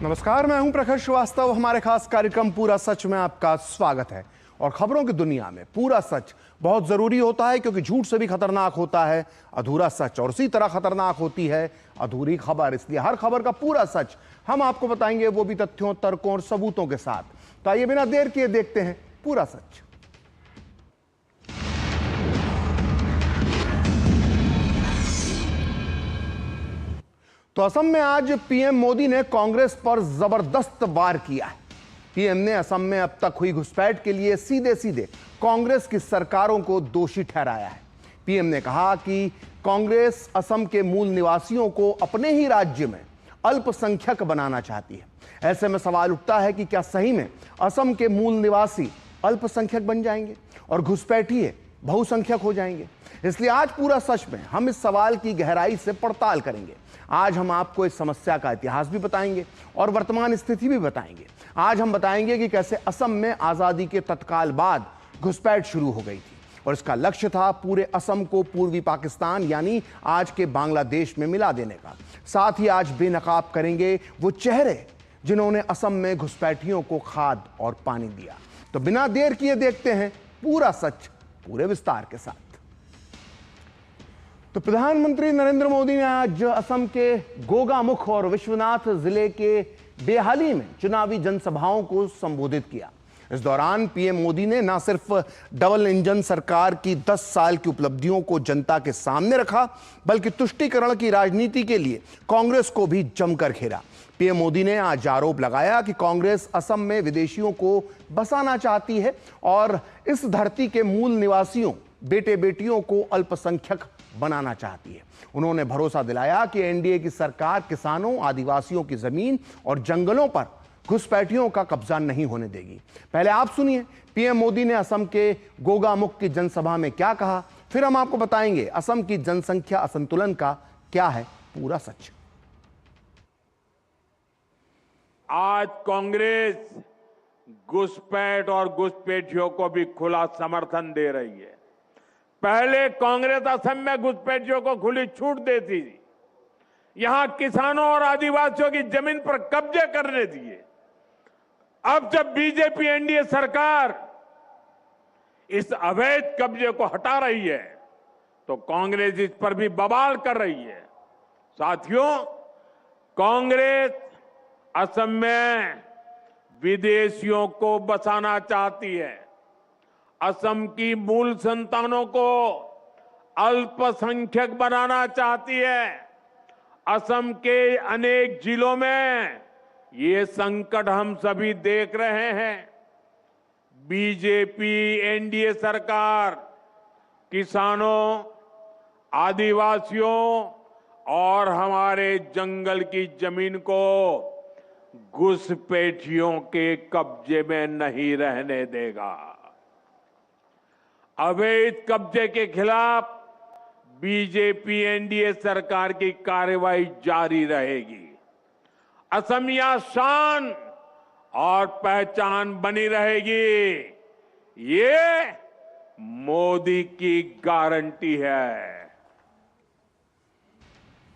नमस्कार, मैं हूं प्रखर श्रीवास्तव। हमारे खास कार्यक्रम पूरा सच में आपका स्वागत है। और खबरों की दुनिया में पूरा सच बहुत जरूरी होता है, क्योंकि झूठ से भी खतरनाक होता है अधूरा सच, और उसी तरह खतरनाक होती है अधूरी खबर। इसलिए हर खबर का पूरा सच हम आपको बताएंगे, वो भी तथ्यों, तर्कों और सबूतों के साथ। तो आइए बिना देर किए देखते हैं पूरा सच। तो असम में आज पीएम मोदी ने कांग्रेस पर जबरदस्त वार किया है। पीएम ने असम में अब तक हुई घुसपैठ के लिए सीधे सीधे कांग्रेस की सरकारों को दोषी ठहराया है। पीएम ने कहा कि कांग्रेस असम के मूल निवासियों को अपने ही राज्य में अल्पसंख्यक बनाना चाहती है। ऐसे में सवाल उठता है कि क्या सही में असम के मूल निवासी अल्पसंख्यक बन जाएंगे और घुसपैठिए बहुसंख्यक हो जाएंगे? इसलिए आज पूरा सच में हम इस सवाल की गहराई से पड़ताल करेंगे। आज हम आपको इस समस्या का इतिहास भी बताएंगे और वर्तमान स्थिति भी बताएंगे। आज हम बताएंगे कि कैसे असम में आजादी के तत्काल बाद घुसपैठ शुरू हो गई थी और इसका लक्ष्य था पूरे असम को पूर्वी पाकिस्तान यानी आज के बांग्लादेश में मिला देने का। साथ ही आज बेनकाब करेंगे वो चेहरे जिन्होंने असम में घुसपैठियों को खाद और पानी दिया। तो बिना देर किए देखते हैं पूरा सच पूरे विस्तार के साथ। तो प्रधानमंत्री नरेंद्र मोदी ने आज असम के गोगामुख और विश्वनाथ जिले के बेहाली में चुनावी जनसभाओं को संबोधित किया। इस दौरान पीएम मोदी ने न सिर्फ डबल इंजन सरकार की 10 साल की उपलब्धियों को जनता के सामने रखा, बल्कि तुष्टीकरण की राजनीति के लिए कांग्रेस को भी जमकर घेरा। पीएम मोदी ने आज आरोप लगाया कि कांग्रेस असम में विदेशियों को बसाना चाहती है और इस धरती के मूल निवासियों बेटे बेटियों को अल्पसंख्यक बनाना चाहती है। उन्होंने भरोसा दिलाया कि एनडीए की सरकार किसानों, आदिवासियों की जमीन और जंगलों पर घुसपैठियों का कब्जा नहीं होने देगी। पहले आप सुनिए पीएम मोदी ने असम के गोगामुख की जनसभा में क्या कहा, फिर हम आपको बताएंगे असम की जनसंख्या असंतुलन का क्या है पूरा सच। आज कांग्रेस घुसपैठ और घुसपैठियों को भी खुला समर्थन दे रही है। पहले कांग्रेस असम में घुसपैठियों को खुली छूट देती थी, यहां किसानों और आदिवासियों की जमीन पर कब्जे करने दिए। अब जब बीजेपी एनडीए सरकार इस अवैध कब्जे को हटा रही है, तो कांग्रेस इस पर भी बवाल कर रही है। साथियों, कांग्रेस असम में विदेशियों को बसाना चाहती है, असम की मूल संतानों को अल्पसंख्यक बनाना चाहती है। असम के अनेक जिलों में ये संकट हम सभी देख रहे हैं। बीजेपी एनडीए सरकार किसानों, आदिवासियों और हमारे जंगल की जमीन को घुसपैठियों के कब्जे में नहीं रहने देगा। अवैध कब्जे के खिलाफ बीजेपी एनडीए सरकार की कार्रवाई जारी रहेगी। असमिया शान और पहचान बनी रहेगी, ये मोदी की गारंटी है।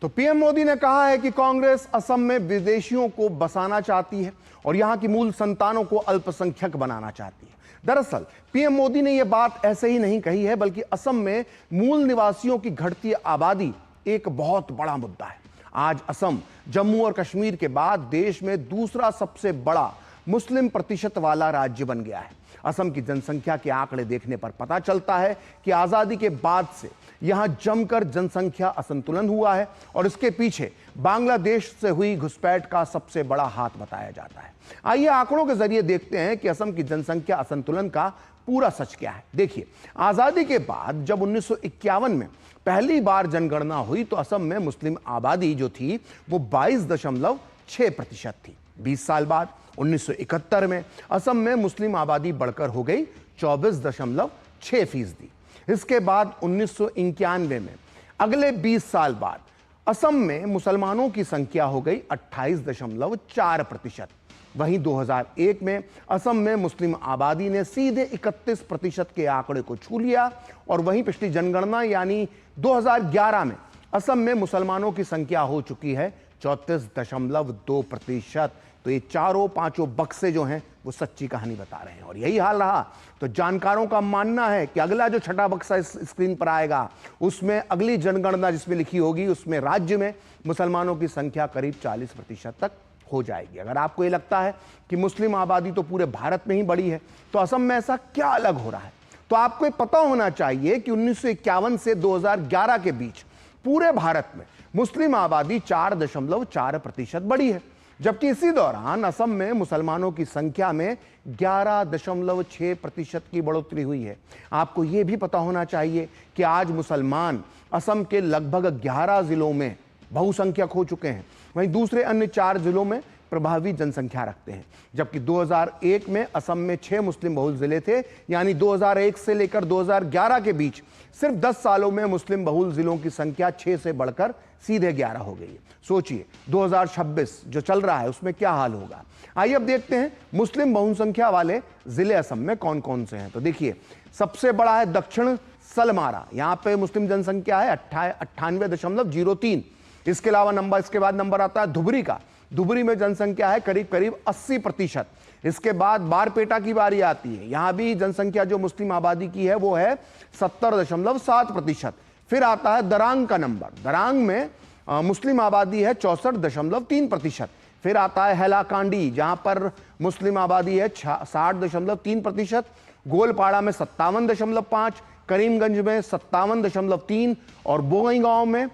तो पीएम मोदी ने कहा है कि कांग्रेस असम में विदेशियों को बसाना चाहती है और यहां की मूल संतानों को अल्पसंख्यक बनाना चाहती है। दरअसल पीएम मोदी ने यह बात ऐसे ही नहीं कही है, बल्कि असम में मूल निवासियों की घटती आबादी एक बहुत बड़ा मुद्दा है। आज असम जम्मू और कश्मीर के बाद देश में दूसरा सबसे बड़ा मुस्लिम प्रतिशत वाला राज्य बन गया है। असम की जनसंख्या के आंकड़े देखने पर पता चलता है कि आजादी के बाद से यहां जमकर जनसंख्या असंतुलन हुआ है और इसके पीछे बांग्लादेश से हुई घुसपैठ का सबसे बड़ा हाथ बताया जाता है। आइए आंकड़ों के जरिए देखते हैं कि असम की जनसंख्या असंतुलन का पूरा सच क्या है। देखिए, आजादी के बाद जब 1951 में पहली बार जनगणना हुई तो असम में मुस्लिम आबादी जो थी वो 22.6% थी। 20 साल बाद 1971 में असम में मुस्लिम आबादी बढ़कर हो गई 24.6%। इसके बाद 1991 में अगले 20 साल बाद असम में मुसलमानों की संख्या हो गई 28.4%। वहीं 2001 में असम में मुस्लिम आबादी ने सीधे 31% के आंकड़े को छू लिया और वहीं पिछली जनगणना यानी 2011 में असम में मुसलमानों की संख्या हो चुकी है 34.2%। तो ये चारों पांचों बक्से जो हैं वो सच्ची कहानी बता रहे हैं। और यही हाल रहा तो जानकारों का मानना है कि अगला जो छठा बक्सा इस स्क्रीन पर आएगा उसमें अगली जनगणना जिसमें लिखी होगी उसमें राज्य में मुसलमानों की संख्या करीब 40% तक हो जाएगी। अगर आपको ये लगता है कि मुस्लिम आबादी तो पूरे भारत में ही बड़ी है तो असम में ऐसा क्या अलग हो रहा है, तो आपको ये पता होना चाहिए कि 1951 से 2011 के बीच पूरे भारत में मुस्लिम आबादी 4.4% बढ़ी है, जबकि इसी दौरान असम में मुसलमानों की संख्या में 11.6% की बढ़ोतरी हुई है। आपको यह भी पता होना चाहिए कि आज मुसलमान असम के लगभग 11 जिलों में बहुसंख्यक हो चुके हैं, वहीं दूसरे अन्य 4 जिलों में प्रभावी जनसंख्या रखते हैं। जबकि 2001 में असम में 6 मुस्लिम बहुल जिले थे, यानी 2001 से लेकर 2011 के बीच सिर्फ 10 सालों में मुस्लिम बहुल जिलों की संख्या 6 से बढ़कर सीधे 11 हो गई है। सोचिए 2026 जो चल रहा है उसमें क्या हाल होगा। आइए अब देखते हैं मुस्लिम बहुसंख्या वाले जिले असम में कौन कौन से हैं। तो देखिए सबसे बड़ा है दक्षिण सलमारा, यहां पे मुस्लिम जनसंख्या है 98.03। इसके अलावा इसके बाद नंबर आता है धुबरी का। धुबरी में जनसंख्या है करीब 80%। इसके बाद बारपेटा की बारी आती है, यहां भी जनसंख्या जो मुस्लिम आबादी की है वो है 70.7%। फिर आता है दरांग का नंबर, दरांग में मुस्लिम आबादी है 64.3%। फिर आता है हैलाकांडी जहां पर मुस्लिम आबादी है 60.3%। गोलपाड़ा में 57.5, करीमगंज में 57.3 और बोईगांव में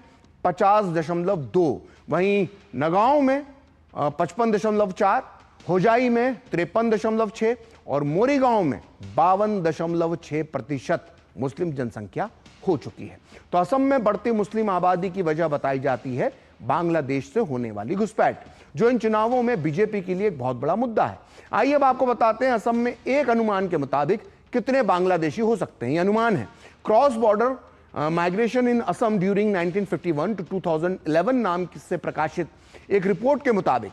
50.2। वहीं नगांव में 55.4, होजाई में 53.6 और मोरीगांव में 52.6% मुस्लिम जनसंख्या हो चुकी है। तो असम में बढ़ती मुस्लिम आबादी की वजह बताई जाती है बांग्लादेश से होने वाली घुसपैठ, जो इन चुनावों में बीजेपी के लिए एक बहुत बड़ा मुद्दा है। आइए अब आपको बताते हैं असम में एक अनुमान के मुताबिक कितने बांग्लादेशी हो सकते हैं। ये अनुमान है cross border migration in Assam during 1951 to 2011 नाम से प्रकाशित एक रिपोर्ट के मुताबिक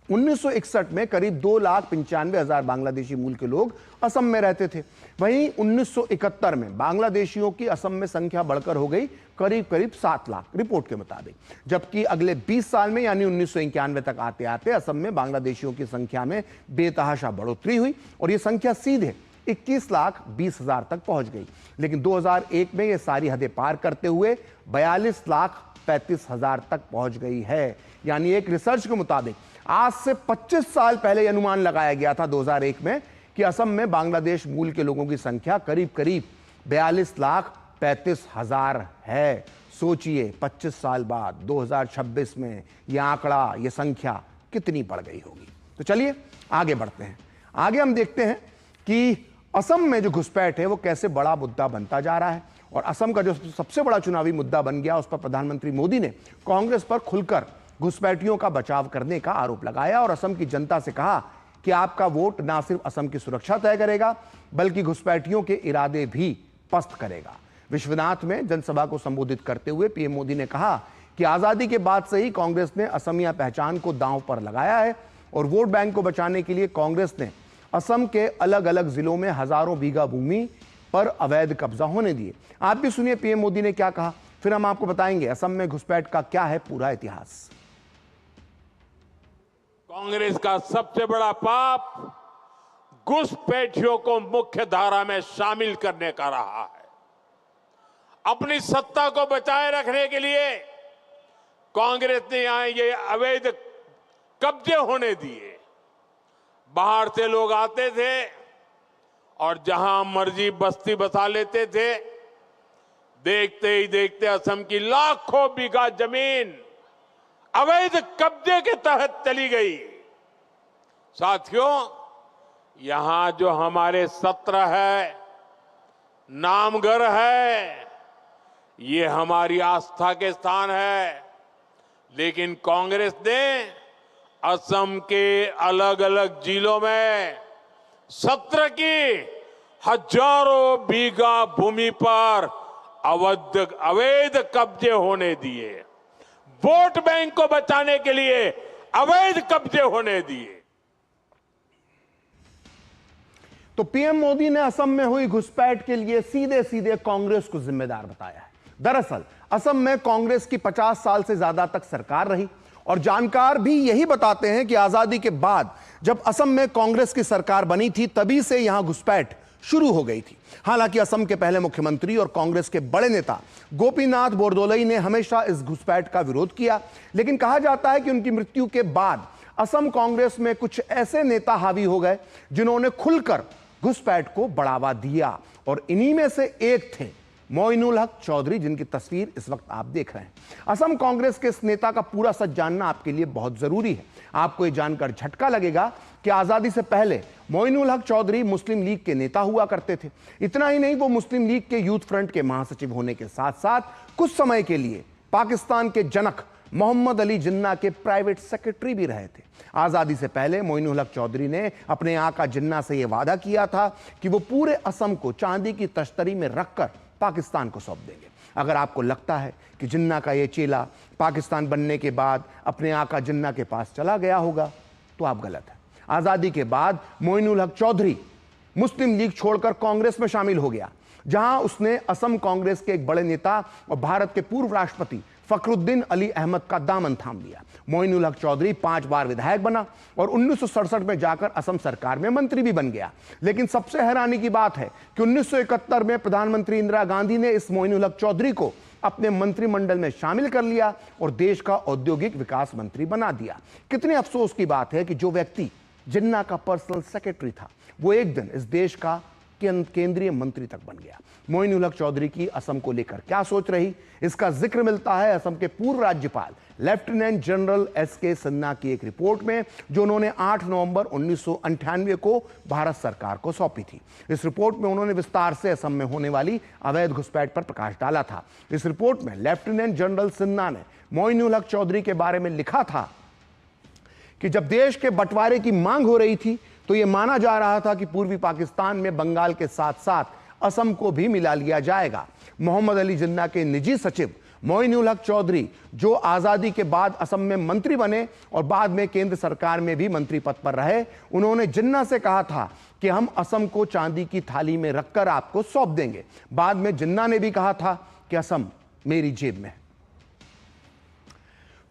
1961 में करीब 2,95,000 बांग्लादेशी मूल के लोग असम में रहते थे। वहीं 1971 में बांग्लादेशियों की असम में संख्या बढ़कर हो गई करीब 7 लाख रिपोर्ट के मुताबिक, जबकि अगले 20 साल में यानी 1991 तक आते आते असम में बांग्लादेशियों की संख्या में बेतहाशा बढ़ोतरी हुई और यह संख्या सीधे 21,20,000 तक पहुंच गई। लेकिन 2001 में यह सारी हदें पार करते हुए 42,35,000 तक पहुंच गई है। यानी एक रिसर्च के मुताबिक आज से 25 साल पहले अनुमान लगाया गया था 2001 में कि असम में बांग्लादेश मूल के लोगों की संख्या करीब 42,35,000 है। सोचिए 25 साल बाद 2026 में यह आंकड़ा, यह संख्या कितनी बढ़ गई होगी। तो चलिए आगे बढ़ते हैं। आगे हम देखते हैं कि असम में जो घुसपैठ है वो कैसे बड़ा मुद्दा बनता जा रहा है और असम का जो सबसे बड़ा चुनावी मुद्दा बन गया उस पर प्रधानमंत्री मोदी ने कांग्रेस पर खुलकर घुसपैठियों का बचाव करने का आरोप लगाया और असम की जनता से कहा कि आपका वोट ना सिर्फ असम की सुरक्षा तय करेगा बल्कि घुसपैठियों के इरादे भी पस्त करेगा। विश्वनाथ में जनसभा को संबोधित करते हुए पीएम मोदी ने कहा कि आजादी के बाद से ही कांग्रेस ने असमिया पहचान को दांव पर लगाया है और वोट बैंक को बचाने के लिए कांग्रेस ने असम के अलग अलग जिलों में हजारों बीघा भूमि पर अवैध कब्जा होने दिए। आप भी सुनिए पीएम मोदी ने क्या कहा, फिर हम आपको बताएंगे असम में घुसपैठ का क्या है पूरा इतिहास। कांग्रेस का सबसे बड़ा पाप घुसपैठियों को मुख्य धारा में शामिल करने का रहा है। अपनी सत्ता को बचाए रखने के लिए कांग्रेस ने यहां ये अवैध कब्जे होने दिए। बाहर से लोग आते थे और जहां मर्जी बस्ती बसा लेते थे। देखते ही देखते असम की लाखों बीघा जमीन अवैध कब्जे के तहत चली गई। साथियों, यहां जो हमारे सत्र है, नामघर है, ये हमारी आस्था के स्थान है, लेकिन कांग्रेस ने असम के अलग अलग जिलों में सत्र की हजारों बीघा भूमि पर अवैध कब्जे होने दिए। वोट बैंक को बचाने के लिए अवैध कब्जे होने दिए। तो पीएम मोदी ने असम में हुई घुसपैठ के लिए सीधे सीधे कांग्रेस को जिम्मेदार बताया है। दरअसल असम में कांग्रेस की 50 साल से ज्यादा तक सरकार रही और जानकार भी यही बताते हैं कि आजादी के बाद जब असम में कांग्रेस की सरकार बनी थी तभी से यहां घुसपैठ शुरू हो गई थी। हालांकि असम के पहले मुख्यमंत्री और कांग्रेस के बड़े नेता गोपीनाथ बोरदोलई ने हमेशा इस घुसपैठ का विरोध किया, लेकिन कहा जाता है कि उनकी मृत्यु के बाद असम कांग्रेस में कुछ ऐसे नेता हावी हो गए जिन्होंने खुलकर घुसपैठ को बढ़ावा दिया, और इन्हीं में से एक थे मोइनुल हक चौधरी, जिनकी तस्वीर इस वक्त आप देख रहे हैं। असम कांग्रेस के इस नेता का पूरा सच जानना आपके लिए बहुत जरूरी है। आपको यह जानकर झटका लगेगा कि आजादी से पहले मोइनुल हक चौधरी मुस्लिम लीग के नेता हुआ करते थे। इतना ही नहीं, वो मुस्लिम लीग के यूथ फ्रंट के महासचिव होने के साथ साथ कुछ समय के लिए पाकिस्तान के जनक मोहम्मद अली जिन्ना के प्राइवेट सेक्रेटरी भी रहे थे। आजादी से पहले मोइनुल हक चौधरी ने अपने आका जिन्ना से यह वादा किया था कि वो पूरे असम को चांदी की तश्तरी में रखकर पाकिस्तान को सौंप देंगे। अगर आपको लगता है कि जिन्ना का यह चेला पाकिस्तान बनने के बाद अपने आका जिन्ना के पास चला गया होगा तो आप गलत हैं। आजादी के बाद मोइनुल हक चौधरी मुस्लिम लीग छोड़कर कांग्रेस में शामिल हो गया, जहां उसने असम कांग्रेस के एक बड़े नेता और भारत के पूर्व राष्ट्रपति फखरुद्दीन अली अहमद का दामन थाम लिया। मोइनुल हक चौधरी 5 बार विधायक बना और 1967 में जाकर असम सरकार में मंत्री भी बन गया। लेकिन सबसे हैरानी की बात है कि 1971 में प्रधानमंत्री इंदिरा गांधी ने इस मोइनुल हक चौधरी को अपने मंत्रिमंडल में शामिल कर लिया और देश का औद्योगिक विकास मंत्री बना दिया। कितने अफसोस की बात है कि जो व्यक्ति जिन्ना का पर्सनल सेक्रेटरी था, वो एक दिन इस देश का केंद्रीय मंत्री तक बन गया। मोइनुल हक चौधरी की असम को लेकर क्या सोच रही, इसका जिक्र मिलता है असम के पूर्व राज्यपाल लेफ्टिनेंट जनरल एस.के. सिन्हा की एक रिपोर्ट में, जो उन्होंने 8 नवंबर 1998 को भारत सरकार को सौंपी थी। इस रिपोर्ट में उन्होंने विस्तार से असम में होने वाली अवैध घुसपैठ पर प्रकाश डाला था। इस रिपोर्ट में लेफ्टिनेंट जनरल सिन्हा ने मोइनुल हक चौधरी के बारे में लिखा था कि जब देश के बंटवारे की मांग हो रही थी तो यह माना जा रहा था कि पूर्वी पाकिस्तान में बंगाल के साथ साथ असम को भी मिला लिया जाएगा। मोहम्मद अली जिन्ना के निजी सचिव मोइनुल हक चौधरी, जो आजादी के बाद असम में मंत्री बने और बाद में केंद्र सरकार में भी मंत्री पद पर रहे, उन्होंने जिन्ना से कहा था कि हम असम को चांदी की थाली में रखकर आपको सौंप देंगे। बाद में जिन्ना ने भी कहा था कि असम मेरी जेब में है।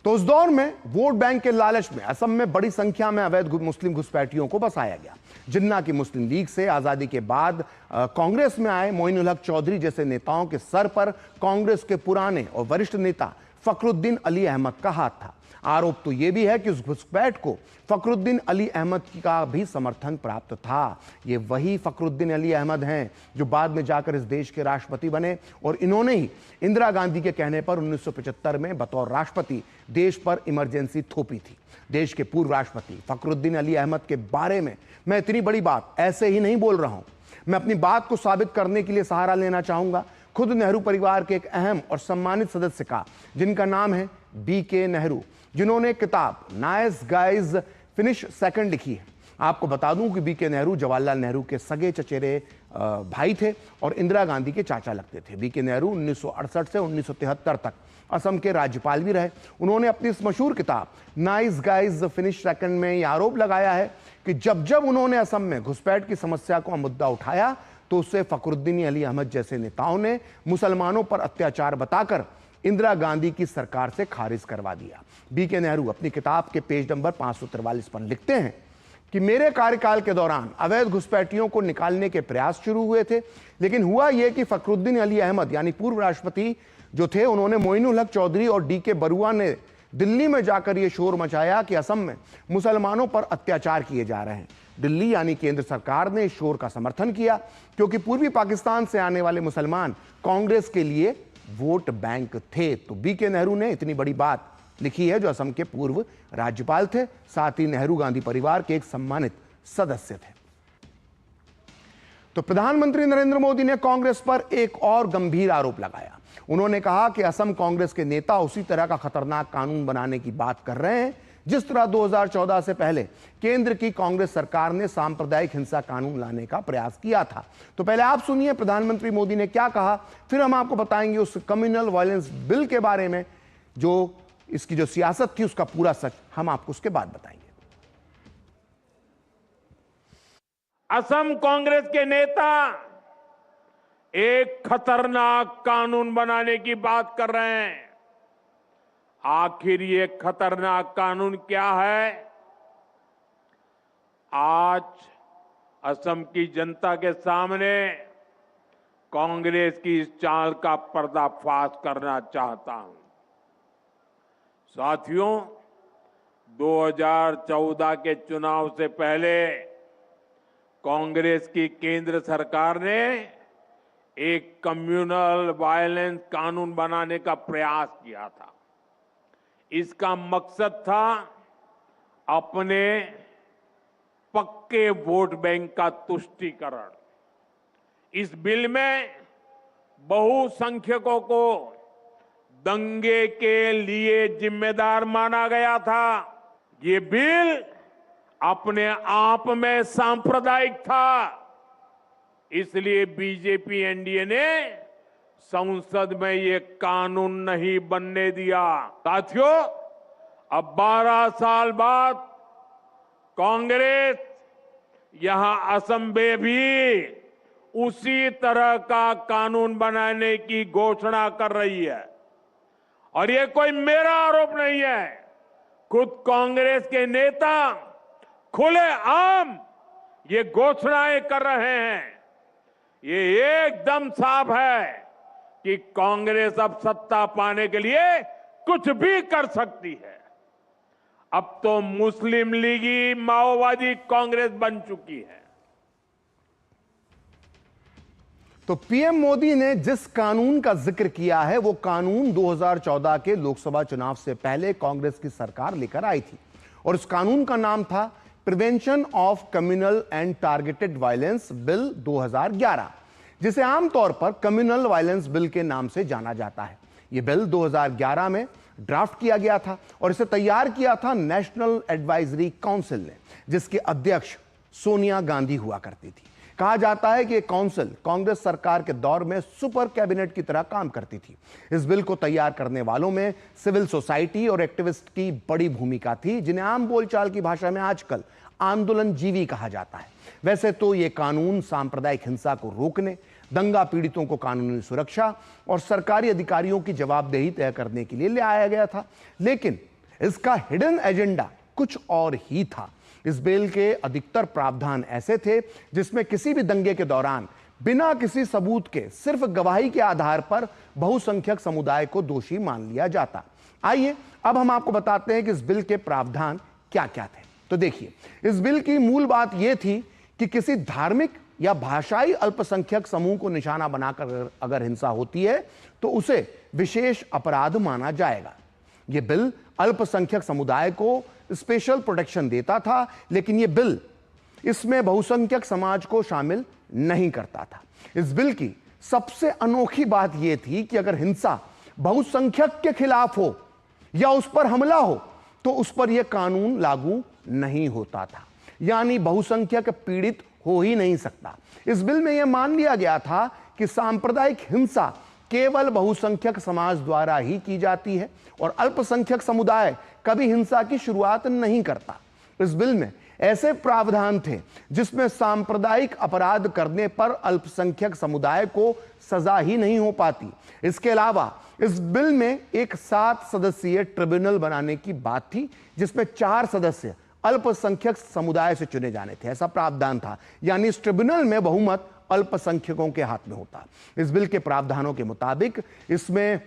तो उस दौर में वोट बैंक के लालच में असम में बड़ी संख्या में अवैध मुस्लिम घुसपैठियों को बसाया गया। जिन्ना की मुस्लिम लीग से आजादी के बाद कांग्रेस में आए मोइनुल हक चौधरी जैसे नेताओं के सर पर कांग्रेस के पुराने और वरिष्ठ नेता फखरुद्दीन अली अहमद का हाथ था। आरोप तो यह भी है कि उस घुसपैठ को फखरुद्दीन अली अहमद का भी समर्थन प्राप्त था। ये वही फखरुद्दीन अली अहमद हैं जो बाद में जाकर इस देश के राष्ट्रपति बने, और इन्होंने ही इंदिरा गांधी के कहने पर 1975 में बतौर राष्ट्रपति देश पर इमरजेंसी थोपी थी। देश के पूर्व राष्ट्रपति फखरुद्दीन अली अहमद के बारे में मैं इतनी बड़ी बात ऐसे ही नहीं बोल रहा हूं। मैं अपनी बात को साबित करने के लिए सहारा लेना चाहूंगा खुद नेहरू परिवार के एक अहम और सम्मानित सदस्य का, जिनका नाम है B.K. नेहरू, जिन्होंने किताब नाइस गाइज फिनिश सेकंड लिखी है। आपको बता दूं कि B.K. नेहरू जवाहरलाल नेहरू के सगे चचेरे भाई थे और इंदिरा गांधी के चाचा लगते थे। B.K. नेहरू 1968 से 1973 तक असम के राज्यपाल भी रहे। उन्होंने अपनी इस मशहूर किताब नाइस गाइज फिनिश सेकंड में यह आरोप लगाया है कि जब जब उन्होंने असम में घुसपैठ की समस्या को मुद्दा उठाया तो उससे फखरुद्दीन अली अहमद जैसे नेताओं ने मुसलमानों पर अत्याचार बताकर इंदिरा गांधी की सरकार से खारिज करवा दिया। B.K. नेहरू अपनी किताब के पेज नंबर 543 पर लिखते हैं कि मेरे कार्यकाल के दौरान अवैध घुसपैठियों को निकालने के प्रयास शुरू हुए थे, लेकिन हुआ यह कि फखरुद्दीन अली अहमद यानी पूर्व राष्ट्रपति जो थे, उन्होंने मोइनुल हक चौधरी और D.K. बरुआ ने दिल्ली में जाकर यह शोर मचाया कि असम में मुसलमानों पर अत्याचार किए जा रहे हैं। दिल्ली यानी केंद्र सरकार ने इस शोर का समर्थन किया क्योंकि पूर्वी पाकिस्तान से आने वाले मुसलमान कांग्रेस के लिए वोट बैंक थे। तो B.K. नेहरू ने इतनी बड़ी बात लिखी है, जो असम के पूर्व राज्यपाल थे, साथ ही नेहरू गांधी परिवार के एक सम्मानित सदस्य थे। तो प्रधानमंत्री नरेंद्र मोदी ने कांग्रेस पर एक और गंभीर आरोप लगाया। उन्होंने कहा कि असम कांग्रेस के नेता उसी तरह का खतरनाक कानून बनाने की बात कर रहे हैं जिस तरह 2014 से पहले केंद्र की कांग्रेस सरकार ने सांप्रदायिक हिंसा कानून लाने का प्रयास किया था। तो पहले आप सुनिए प्रधानमंत्री मोदी ने क्या कहा, फिर हम आपको बताएंगे उस कम्युनल वायलेंस बिल के बारे में, जो इसकी जो सियासत थी उसका पूरा सच हम आपको उसके बाद बताएंगे। असम कांग्रेस के नेता एक खतरनाक कानून बनाने की बात कर रहे हैं। आखिर ये खतरनाक कानून क्या है? आज असम की जनता के सामने कांग्रेस की इस चाल का पर्दाफाश करना चाहता हूं। साथियों, 2014 के चुनाव से पहले कांग्रेस की केंद्र सरकार ने एक कम्युनल वायलेंस कानून बनाने का प्रयास किया था। इसका मकसद था अपने पक्के वोट बैंक का तुष्टीकरण। इस बिल में बहुसंख्यकों को दंगे के लिए जिम्मेदार माना गया था। ये बिल अपने आप में सांप्रदायिक था। इसलिए बीजेपी एनडीए ने संसद में ये कानून नहीं बनने दिया। साथियों, अब 12 साल बाद कांग्रेस यहां असम में भी उसी तरह का कानून बनाने की घोषणा कर रही है। और ये कोई मेरा आरोप नहीं है, खुद कांग्रेस के नेता खुलेआम ये घोषणाएं कर रहे हैं। ये एकदम साफ है कि कांग्रेस अब सत्ता पाने के लिए कुछ भी कर सकती है। अब तो मुस्लिम लीगी माओवादी कांग्रेस बन चुकी है। तो पीएम मोदी ने जिस कानून का जिक्र किया है वो कानून 2014 के लोकसभा चुनाव से पहले कांग्रेस की सरकार लेकर आई थी और उस कानून का नाम था prevention of communal and targeted violence bill 2011, जिसे आमतौर पर कम्युनल वायलेंस बिल के नाम से जाना जाता है। यह बिल 2011 में ड्राफ्ट किया गया था और इसे तैयार किया था नेशनल एडवाइजरी काउंसिल ने, जिसके अध्यक्ष सोनिया गांधी हुआ करती थी। कहा जाता है कि काउंसिल कांग्रेस सरकार के दौर में सुपर कैबिनेट की तरह काम करती थी। इस बिल को तैयार करने वालों में सिविल सोसाइटी और एक्टिविस्ट की बड़ी भूमिका थी, जिन्हें आम बोलचाल की भाषा में आजकल आंदोलनजीवी कहा जाता है। वैसे तो यह कानून सांप्रदायिक हिंसा को रोकने, दंगा पीड़ितों को कानूनी सुरक्षा और सरकारी अधिकारियों की जवाबदेही तय करने के लिए ले आया गया था, लेकिन इसका हिडन एजेंडा कुछ और ही था। इस बिल के अधिकतर प्रावधान ऐसे थे जिसमें किसी भी दंगे के दौरान बिना किसी सबूत के सिर्फ गवाही के आधार पर बहुसंख्यक समुदाय को दोषी मान लिया जाता। आइए अब हम आपको बताते हैं कि इस बिल के प्रावधान क्या क्या थे। तो देखिए, इस बिल की मूल बात यह थी कि किसी धार्मिक या भाषाई अल्पसंख्यक समूह को निशाना बनाकर अगर हिंसा होती है तो उसे विशेष अपराध माना जाएगा। यह बिल अल्पसंख्यक समुदाय को स्पेशल प्रोटेक्शन देता था, लेकिन यह बिल इसमें बहुसंख्यक समाज को शामिल नहीं करता था। इस बिल की सबसे अनोखी बात यह थी कि अगर हिंसा बहुसंख्यक के खिलाफ हो या उस पर हमला हो तो उस पर यह कानून लागू नहीं होता था, यानी बहुसंख्यक पीड़ित हो ही नहीं सकता। इस बिल में यह मान लिया गया था कि सांप्रदायिक हिंसा केवल बहुसंख्यक समाज द्वारा ही की जाती है और अल्पसंख्यक समुदाय कभी हिंसा की शुरुआत नहीं करता। इस बिल में ऐसे प्रावधान थे जिसमें सांप्रदायिक अपराध करने पर अल्पसंख्यक समुदाय को सजा ही नहीं हो पाती। इसके अलावा इस बिल में एक 7 सदस्यीय ट्रिब्यूनल बनाने की बात थी, जिसमें 4 सदस्य अल्पसंख्यक समुदाय से चुने जाने थे। ऐसा प्रावधान था, यानी इस ट्रिब्यूनल में बहुमत अल्पसंख्यकों के हाथ में होता। इस बिल के प्रावधानों के मुताबिक इसमें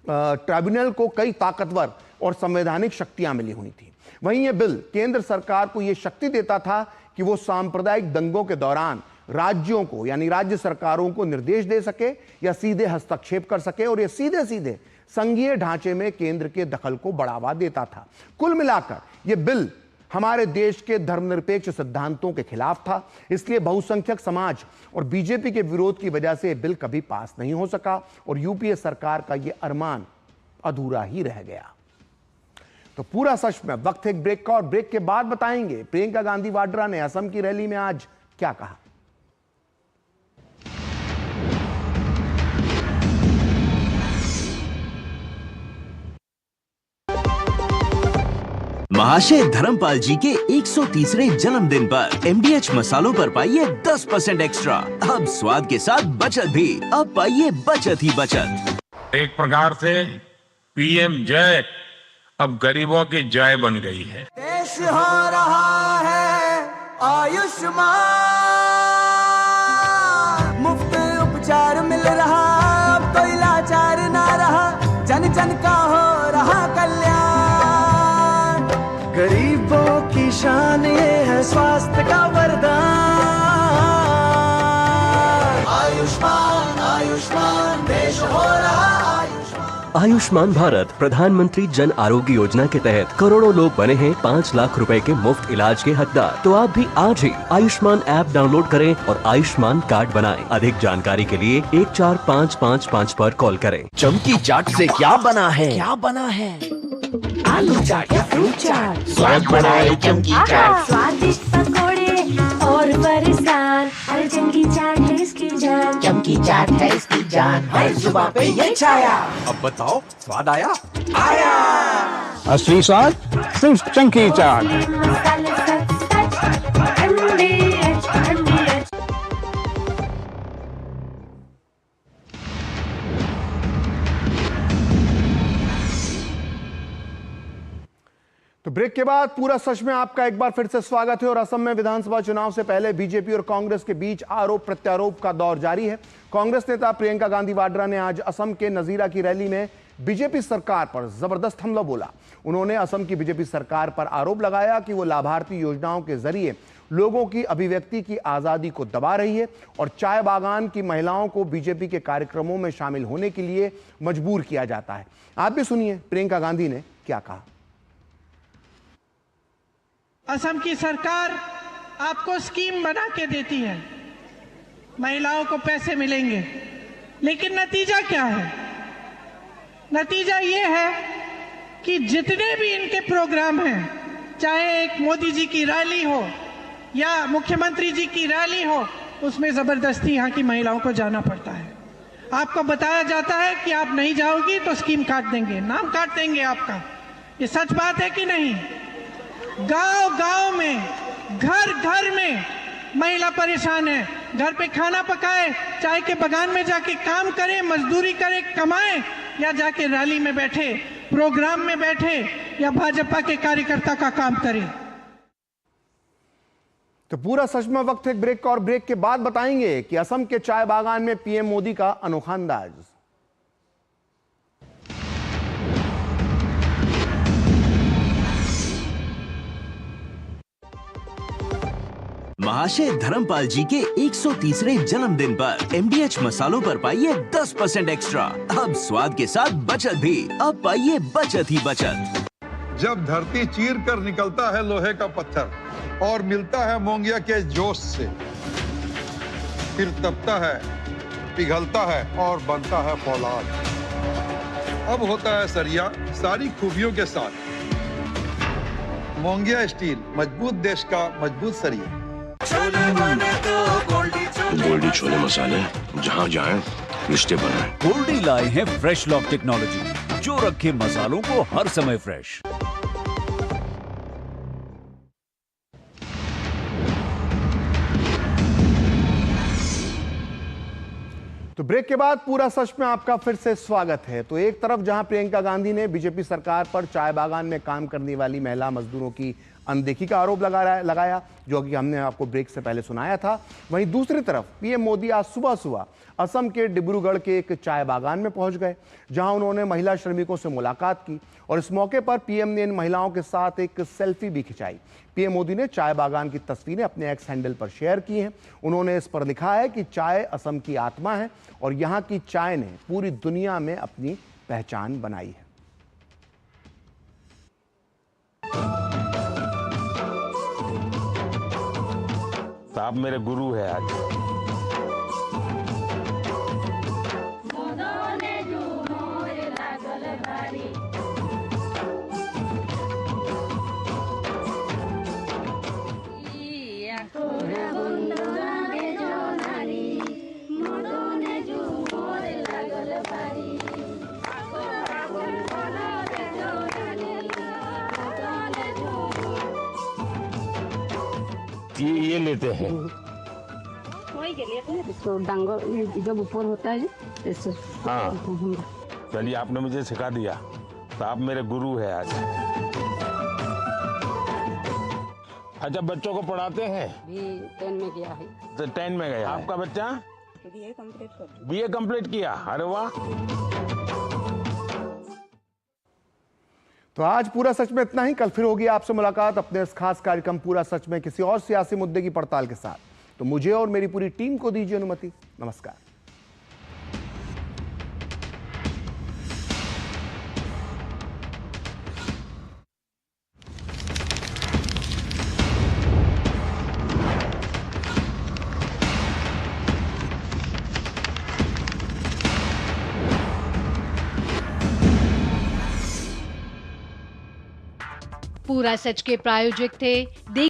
ट्रिब्यूनल को कई ताकतवर और संवैधानिक शक्तियां मिली हुई थी। वहीं यह बिल केंद्र सरकार को यह शक्ति देता था कि वो सांप्रदायिक दंगों के दौरान राज्यों को, यानी राज्य सरकारों को निर्देश दे सके या सीधे हस्तक्षेप कर सके, और यह सीधे सीधे संघीय ढांचे में केंद्र के दखल को बढ़ावा देता था। कुल मिलाकर यह बिल हमारे देश के धर्मनिरपेक्ष सिद्धांतों के खिलाफ था। इसलिए बहुसंख्यक समाज और बीजेपी के विरोध की वजह से यह बिल कभी पास नहीं हो सका और यूपीए सरकार का यह अरमान अधूरा ही रह गया। तो पूरा सच में वक्त है एक ब्रेक का, और ब्रेक के बाद बताएंगे प्रियंका गांधी वाड्रा ने असम की रैली में आज क्या कहा। महाशय धर्मपाल जी के 130वें जन्मदिन पर MDH मसालों पर पाइए 10% एक्स्ट्रा। अब स्वाद के साथ बचत भी। अब पाइए बचत ही बचत। एक प्रकार से पीएम जय अब गरीबों की जय बन गई है। देश हो रहा है आयुष्मान, मुफ्त उपचार मिल रहा, अब कोई लाचार ना रहा, जन जन का हो रहा कल्याण। गरीबों की शान ये है स्वास्थ्य का वरदान। आयुष्मान आयुष्मान देश हो रहा आयुष्मान। आयुष्मान भारत प्रधानमंत्री जन आरोग्य योजना के तहत करोड़ों लोग बने हैं 5 लाख रुपए के मुफ्त इलाज के हकदार। तो आप भी आज ही आयुष्मान ऐप डाउनलोड करें और आयुष्मान कार्ड बनाएं। अधिक जानकारी के लिए 14555 पर कॉल करें। चमकी चाट से क्या बना है? आलू चाट या फ्रूट चाट, स्वाद बनाए चमकी चाट। स्वादिष्ट पकोड़े और बरसात, हर चमकी चाट है इसकी जान। चमकी चाट है इसकी जान, हर जुबान पे ये छाया। अब बताओ स्वाद आया? असली स्वाद सिर्फ चमकी चाट। मसाले सच MDH। तो ब्रेक के बाद पूरा सच में आपका एक बार फिर से स्वागत है। और असम में विधानसभा चुनाव से पहले बीजेपी और कांग्रेस के बीच आरोप प्रत्यारोप का दौर जारी है। कांग्रेस नेता प्रियंका गांधी वाड्रा ने आज असम के नजीरा की रैली में बीजेपी सरकार पर जबरदस्त हमला बोला। उन्होंने असम की बीजेपी सरकार पर आरोप लगाया कि वो लाभार्थी योजनाओं के जरिए लोगों की अभिव्यक्ति की आजादी को दबा रही है और चाय बागान की महिलाओं को बीजेपी के कार्यक्रमों में शामिल होने के लिए मजबूर किया जाता है। आप भी सुनिए प्रियंका गांधी ने क्या कहा। असम की सरकार आपको स्कीम बना के देती है, महिलाओं को पैसे मिलेंगे, लेकिन नतीजा क्या है? नतीजा ये है कि जितने भी इनके प्रोग्राम हैं, चाहे एक मोदी जी की रैली हो या मुख्यमंत्री जी की रैली हो, उसमें जबरदस्ती यहाँ की महिलाओं को जाना पड़ता है। आपको बताया जाता है कि आप नहीं जाओगी तो स्कीम काट देंगे, नाम काट देंगे आपका। ये सच बात है कि नहीं? गांव गांव में, घर घर में महिला परेशान है। घर पे खाना पकाए, चाय के बगान में जाके काम करे, मजदूरी करे, कमाए, या जाके रैली में बैठे, प्रोग्राम में बैठे, या भाजपा के कार्यकर्ता का काम करे। तो पूरा सच में वक्त है ब्रेक का, और ब्रेक के बाद बताएंगे कि असम के चाय बागान में पीएम मोदी का अनोखा अंदाज। महाशय धर्मपाल जी के 130वें जन्मदिन पर एमडीएच मसालों पर पाइए 10% एक्स्ट्रा। अब स्वाद के साथ बचत भी, अब पाइए बचत ही बचत। जब धरती चीर कर निकलता है लोहे का पत्थर और मिलता है मोंगिया के जोश से, फिर तपता है, पिघलता है और बनता है फौलाद। अब होता है सरिया सारी खूबियों के साथ। मोंगिया स्टील, मजबूत देश का मजबूत सरिया। गोल्डी छोले मसाले, जहाँ जाए रिश्ते बनाए। गोल्डी लाए हैं फ्रेश लॉक टेक्नोलॉजी, जो रखे मसालों को हर समय फ्रेश। तो ब्रेक के बाद पूरा सच में आपका फिर से स्वागत है। तो एक तरफ जहां प्रियंका गांधी ने बीजेपी सरकार पर चाय बागान में काम करने वाली महिला मजदूरों की अनदेखी का आरोप लगाया, जो कि हमने आपको ब्रेक से पहले सुनाया था, वहीं दूसरी तरफ पीएम मोदी आज सुबह सुबह असम के डिब्रूगढ़ के एक चाय बागान में पहुंच गए, जहां उन्होंने महिला श्रमिकों से मुलाकात की और इस मौके पर पीएम ने इन महिलाओं के साथ एक सेल्फी भी खिंचाई। पीएम मोदी ने चाय बागान की तस्वीरें अपने एक्स हैंडल पर शेयर की हैं। उन्होंने इस पर लिखा है कि चाय असम की आत्मा है और यहाँ की चाय ने पूरी दुनिया में अपनी पहचान बनाई है। आप मेरे गुरु है आज। ये लेते हैं इसको डांगो जब ऊपर होता है। हाँ, चलिए आपने मुझे सिखा दिया। तो आप मेरे गुरु हैं आज। अच्छा, बच्चों को पढ़ाते हैं? भी 10 में गया है। तो 10 में गया। आपका बच्चा? BA कंप्लीट कर दिया। BA कंप्लीट किया, अरे वाह। तो आज पूरा सच में इतना ही। कल फिर होगी आपसे मुलाकात अपने इस खास कार्यक्रम पूरा सच में किसी और सियासी मुद्दे की पड़ताल के साथ। तो मुझे और मेरी पूरी टीम को दीजिए अनुमति। नमस्कार। पूरा सच के प्रायोजक थे